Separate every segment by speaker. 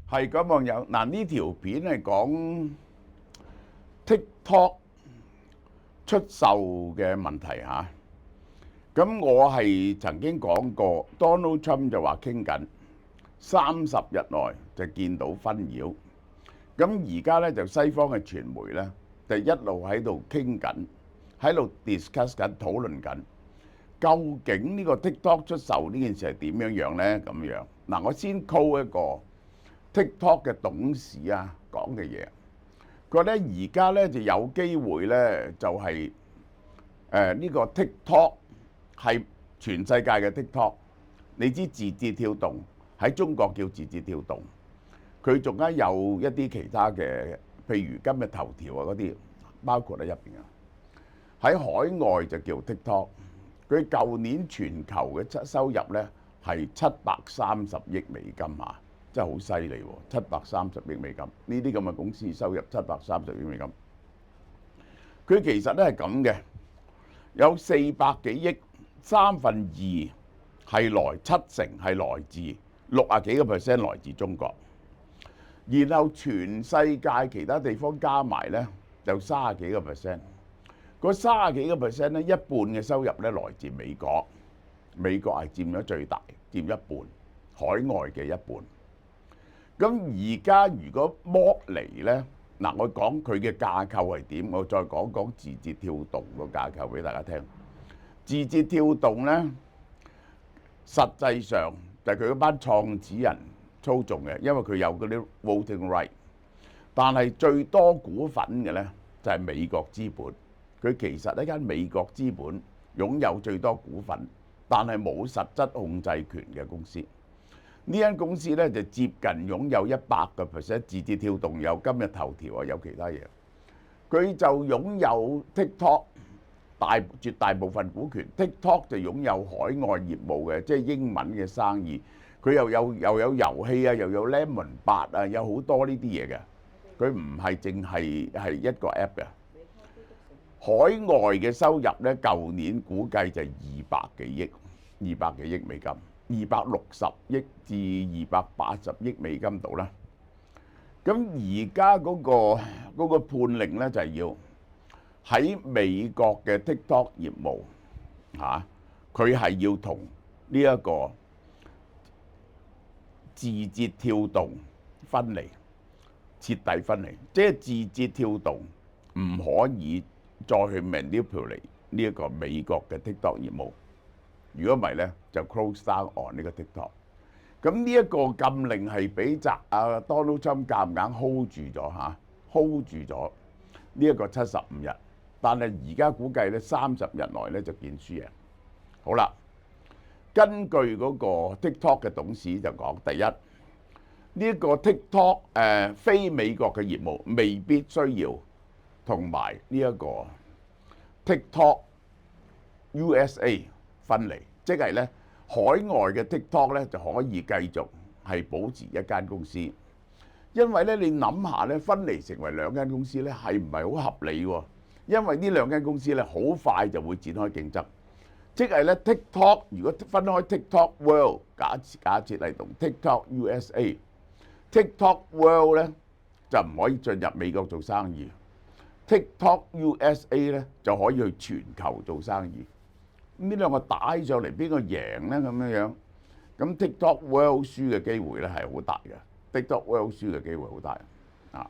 Speaker 1: 係咁網友嗱，呢條片係講 TikTok 出售嘅問題嚇。咁我係曾經講過，Donald Trump 就話傾緊30日內就見到紛擾。咁而家咧就西方嘅傳媒咧就一路喺度傾緊，喺度 discuss 緊討論緊，究竟呢個 TikTok 出售呢件事係點樣樣咧？咁樣嗱，我先 call 一個 TikTok 嘅董事啊講嘅嘢，佢話咧而家咧就有機會咧就係呢個 TikTok 係全世界嘅 TikTok。你知字節跳動喺中國叫字節跳動，佢仲加有一啲其他嘅，譬如今日頭條啊嗰啲，包括喺入邊啊。喺海外就叫 TikTok， 佢舊年全球嘅收入咧係730億美金啊！真係好犀利喎，730億美金，呢啲咁嘅公司收入730億美金。佢其實咧係咁嘅，有400幾億，三分二係7成係來自60幾個%來自中國，然後全世界其他地方加埋咧就30幾個%。嗰30幾個%咧，一半嘅收入咧來自美國，美國係佔咗最大，佔一半，海外嘅一半。咁而家如果剝離咧，嗱我講佢嘅架構係點，我再講講字節跳動個架構俾大家聽。字節跳動咧，實際上就係佢嗰班創始人操縱嘅，因為佢有嗰啲 voting right。但係最多股份嘅咧就係美國資本。佢其實呢間美國資本擁有最多股份，但係冇實質控制權嘅公司。呢間公司咧就接近擁有100%，字節跳動有今日頭條啊，有其他嘢。佢就擁有 TikTok 絕大部分股權。TikTok 就擁有海外業務嘅，即係英文嘅生意。佢又有遊戲啊，又有 Lemon8啊，有好多呢啲嘢嘅。佢唔係淨係一個 app 嘅。海外嘅收入咧，舊年估計就係200幾億美金，260億至280億美金度啦。咁而家嗰個判令咧就係要喺美國嘅 TikTok 業務嚇，佢係要同呢一個字節跳動分離，徹底分離，即係字節跳動唔可以再去 manipulate 呢一個美國嘅 TikTok 業務。如果唔係咧，就 close down on 呢個 TikTok。咁呢一個禁令係俾Donald Trump 夾硬 hold 住咗嚇，hold 住咗呢一個75日。但係而家估計咧30日內咧就見輸贏。好啦，根據嗰個 TikTok 嘅董事就講，第一呢一個 TikTok 非美國嘅業務未必需要同埋呢一個 TikTok USA 分離，即係咧海外嘅 TikTok 咧就可以繼續係保持一間公司，因為咧你諗下咧分離成為兩間公司咧係唔係好合理喎？因為呢兩間公司咧好快就會展開競爭，即係咧 TikTok 如果分開 TikTok World 假設嚟同 TikTok USA，TikTok World 咧就唔可以進入美國做生意。TikTok USA 咧就可以去全球做生意，呢兩個打起上嚟邊個贏咧？咁樣咁 TikTok World 輸嘅機會咧係好大嘅。TikTok World 輸嘅機會好大啊！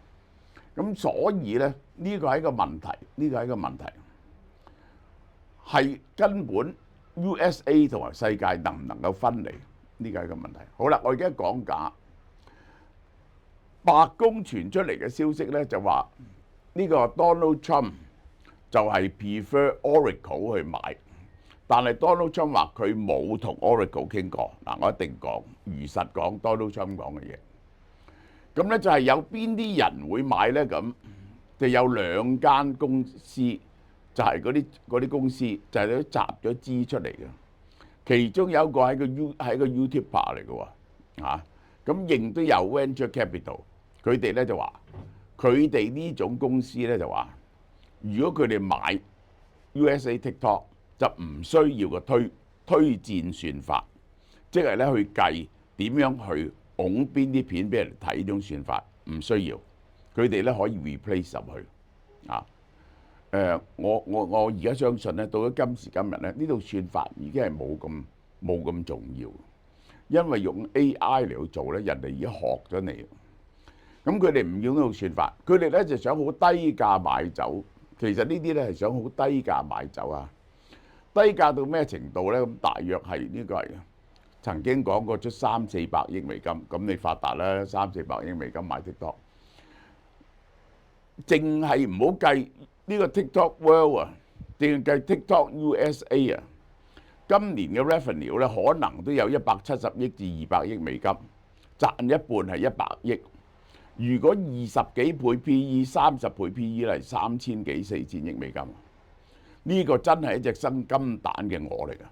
Speaker 1: 咁所以咧呢個係一個問題，呢個係一個問題，係根本 USA 同埋世界能唔能夠分離？呢個係一個問題。好啦，我而家講假，白宮傳出嚟嘅消息咧就話，呢個 Donald Trump 就係 prefer Oracle 去買，但係 Donald Trump 話佢冇同 Oracle 傾過。嗱，我一定講如實講 Donald Trump 講嘅嘢。咁咧就係有邊啲人會買咧？咁就有2間公司，就係嗰啲公司就係都集咗資出嚟嘅。其中有一個係個 YouTuber 嚟嘅喎，啊，咁亦都有 Venture Capital， 佢哋咧就話。佢哋呢種公司咧就話，如果佢哋買 USA TikTok 就唔需要個推薦算法，即係咧去計點樣去拱邊啲片俾人睇呢種算法，唔需要。佢哋咧可以 replace 入去啊。我而家相信咧，到咗今時今日咧，呢套算法已經係冇咁重要，因為用 AI 嚟去做咧，人哋已經學咗你。咁佢哋唔要呢套算法，佢哋咧就想好低價買走。其實呢啲咧係想好低價買走啊！低價到咩程度咧？咁大約係呢個係曾經講過出300-400億美金，咁你發達啦，300-400億美金買 TikTok。淨係唔好計呢個 TikTok World 啊，淨係計 TikTok USA 啊，今年嘅 revenue 咧可能都有170億至200億美金，賺一半係100億。如果20幾倍 PE、30倍 PE 嚟，3000幾4000億美金，呢個真係一隻生金蛋嘅鵝嚟㗎。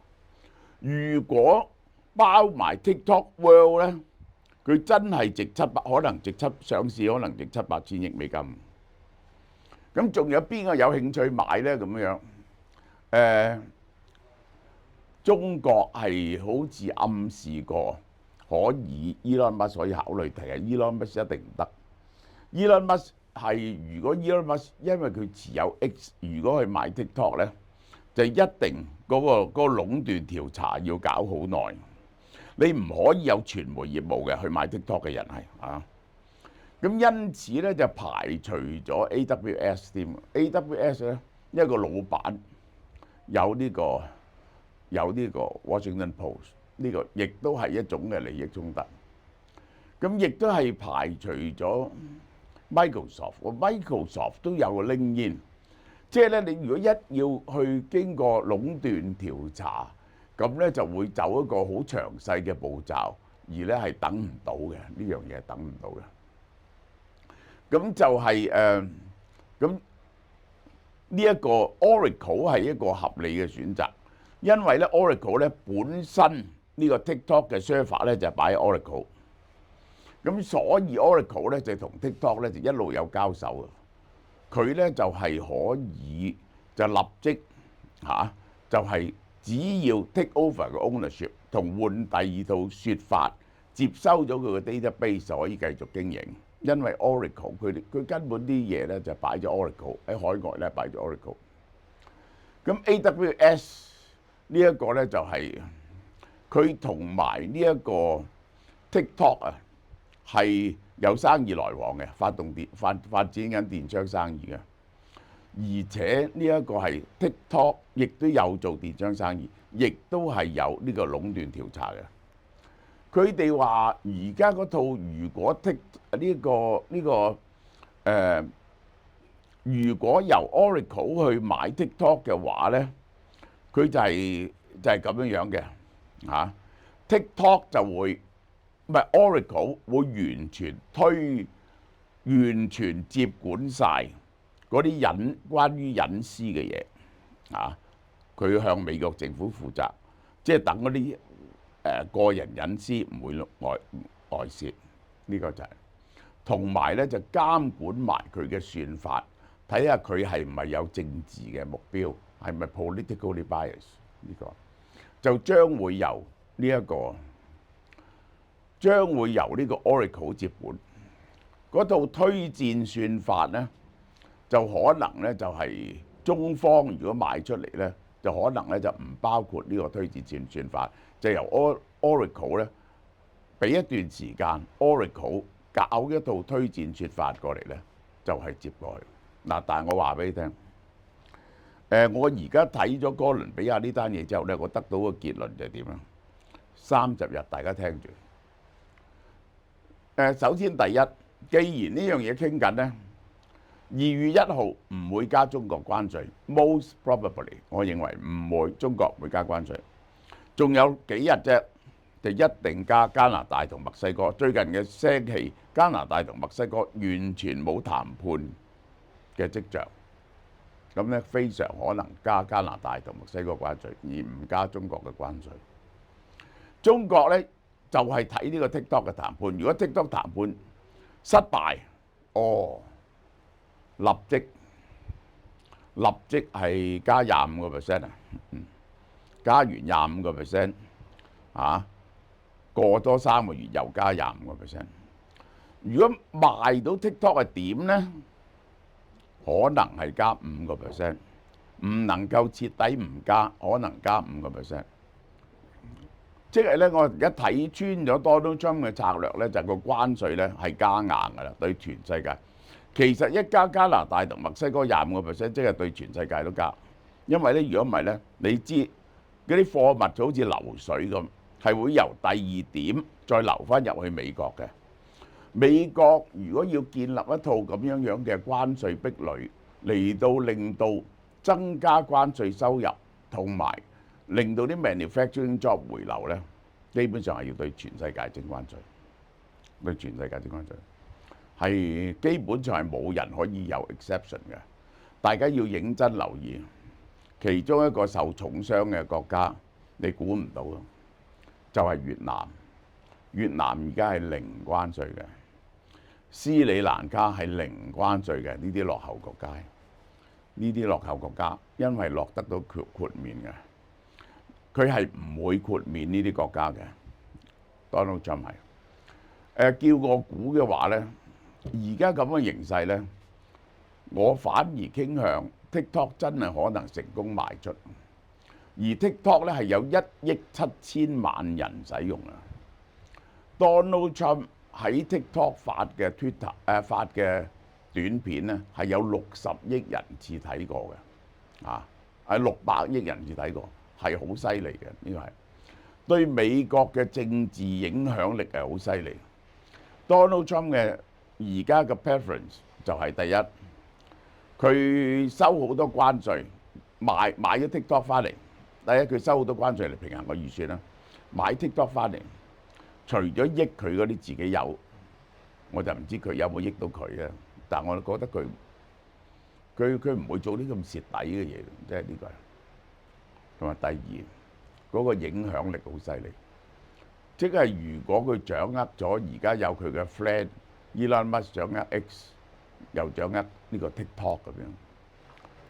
Speaker 1: 如果包埋 TikTok World 咧，佢真係值可能值上市，可能值700-8千億美金。咁仲有邊個有興趣買咧？咁樣中國係好似暗示過可以 Elon Musk 可以考慮，但係 Elon Musk 一定唔得。Elon Musk 係如果 Elon Musk 因為佢持有 X， 如果去買 TikTok 咧，就一定嗰個壟斷調查要搞好耐。你唔可以有傳媒業務嘅去買 TikTok 嘅人係啊。咁因此咧就排除咗 AWS 添。AWS 咧一個老闆有呢個 Washington Post， 呢個亦都係一種嘅利益衝突。咁亦都係排除咗 Microsoft 都有個 LinkedIn， 即係咧你如果一要去經過壟斷調查，咁咧就會走一個好詳細嘅步驟，而咧係等唔到嘅，呢樣嘢係等唔到嘅。咁就係咁呢一個 Oracle 係一個合理嘅選擇，因為咧 Oracle 咧本身呢個 TikTok 嘅 server 咧就擺喺 Oracle， 咁所以 Oracle 咧就同 TikTok 咧就一路有交手嘅，佢咧就係可以就立即就係只要 take over 個 ownership 同換第二套説法，接收咗佢嘅 database 就可以繼續經營。因為 Oracle 佢根本啲嘢咧就擺咗 Oracle 喺海外咧擺咗 Oracle。咁 AWS 呢一個咧就係佢同埋呢一個 TikTok 啊係有生意來往嘅，發展緊電商生意嘅。而且呢一個係 TikTok 亦都有做電商生意，亦都係有呢個壟斷調查嘅。佢哋話而家嗰套如果如果由 Oracle 去買 TikTok 嘅話咧，佢就係咁樣嘅TikTok 就會唔係 Oracle 會完全接管晒嗰啲關於隱私嘅嘢佢向美國政府負責，即係等嗰啲個人隱私唔會外泄，呢個就係同埋咧就監管埋佢嘅算法，睇下佢係唔係有政治嘅目標，係咪 politically biased， 呢個就將會由呢個 Oracle 接管。嗰套推薦算法咧，就可能咧就係中方如果賣出嚟咧，就可能咧就唔包括呢個推薦算法。就由 Oracle 咧俾一段時間 ，Oracle 搞一套推薦說法過嚟咧，就係接過去嗱。但係我話俾你聽，我而家睇咗哥倫比亞呢單嘢之後咧，我得到個結論就係點啊？30日大家聽住。首先第一，既然呢樣嘢傾緊咧，2月1號唔會加中國關稅 ，most probably 我認為唔會，中國唔會加關稅。仲有幾日啫，就一定加加拿大同墨西哥。最近嘅星期，加拿大同墨西哥完全冇談判嘅跡象，咁咧非常可能加加拿大同墨西哥關稅，而唔加中國嘅關稅。中國咧就係睇呢個 TikTok 嘅談判。如果 TikTok 談判失敗，立即係加25%啊！加完25%，過多3個月又加25%。如果賣到 TikTok 係點呢？可能係加5%，唔能夠徹底唔加，可能加5%。即係咧，我而家睇穿咗 Donald Trump 嘅策略咧，就係個關稅咧係加硬㗎啦，對全世界。其實一加拿大同墨西哥25%，即係對全世界都加。因為咧，如果唔係咧，你知嗰啲貨物就好似流水咁，係會由第2點再流翻入去美國嘅。美國如果要建立一套咁樣嘅關稅壁壘，嚟到令到增加關稅收入，同埋令到啲 manufacturing job 回流咧，基本上係要對全世界徵關稅，對全世界徵關稅，係基本上係冇人可以有 exception 嘅。大家要認真留意，其中一個受重傷嘅國家，你估唔到咯，就係越南。越南而家係零關稅嘅。斯里蘭卡係零關稅嘅，呢啲落後國家，呢啲落後國家因為落得到豁免嘅，佢係唔會豁免呢啲國家嘅。Donald Trump 係叫我估嘅話咧，而家咁嘅形勢咧，我反而傾向 TikTok 真係可能成功賣出，而 TikTok 咧係有1億7千萬人使用啊。Donald Trump喺 TikTok 發嘅 Twitter 發嘅短片咧，係有60億人次睇過嘅，係600億人次睇過，係好犀利嘅。呢個係對美國嘅政治影響力係好犀利。Donald Trump 嘅而家嘅 preference 就係第一，佢收好多關稅，買咗 TikTok 翻嚟。第一，佢收好多關稅嚟平衡個預算啦，買 TikTok 翻嚟。除咗益佢嗰啲自己有，我就唔知佢有冇益到佢啊！但我覺得佢唔會做啲咁蝕底嘅嘢，即係呢個。同埋第二，嗰個影響力好犀利，即係如果佢掌握咗而家有佢嘅 friend Elon Musk 掌握 X， 又掌握呢個 TikTok 咁樣，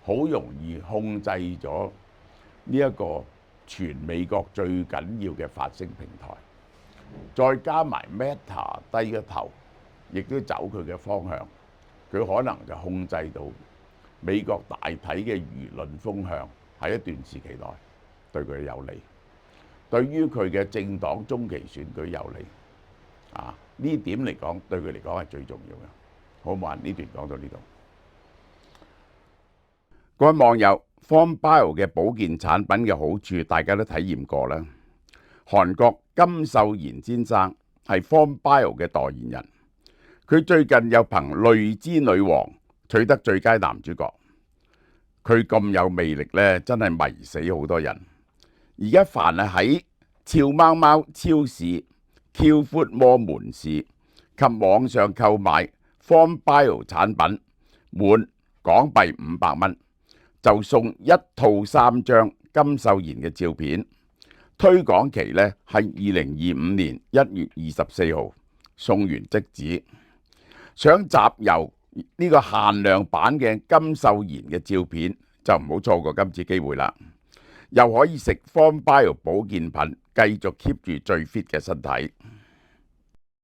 Speaker 1: 好容易控制咗呢一個全美國最緊要嘅發聲平台。再加埋 Meta 低個頭，亦都走佢嘅方向，佢可能就控制到美國大體嘅輿論風向喺一段時期內對佢有利，對於佢嘅政黨中期選舉有利。呢點嚟講對佢嚟講係最重要嘅。好唔好？呢段講到呢度。各位網友 ，Form Bio 嘅保健產品嘅好處，大家都體驗過啦。韓國金秀賢先生係 Form Bio 嘅代言人，佢最近又憑《淚之女王》取得最佳男主角。佢咁有魅力呢，真係迷死好多人。而家凡係喺俏貓貓超市、Q Food Mall 門市及網上購買 Form Bio 產品，滿港幣500蚊，就送1套3張金秀賢嘅照片。推廣期呢係2025年1月24號，送完即止。想集郵呢個限量版嘅金秀賢嘅照片，就唔好錯過今次機會啦。又可以食 Form Bio 保健品，繼續 keep 住最 fit 嘅身體。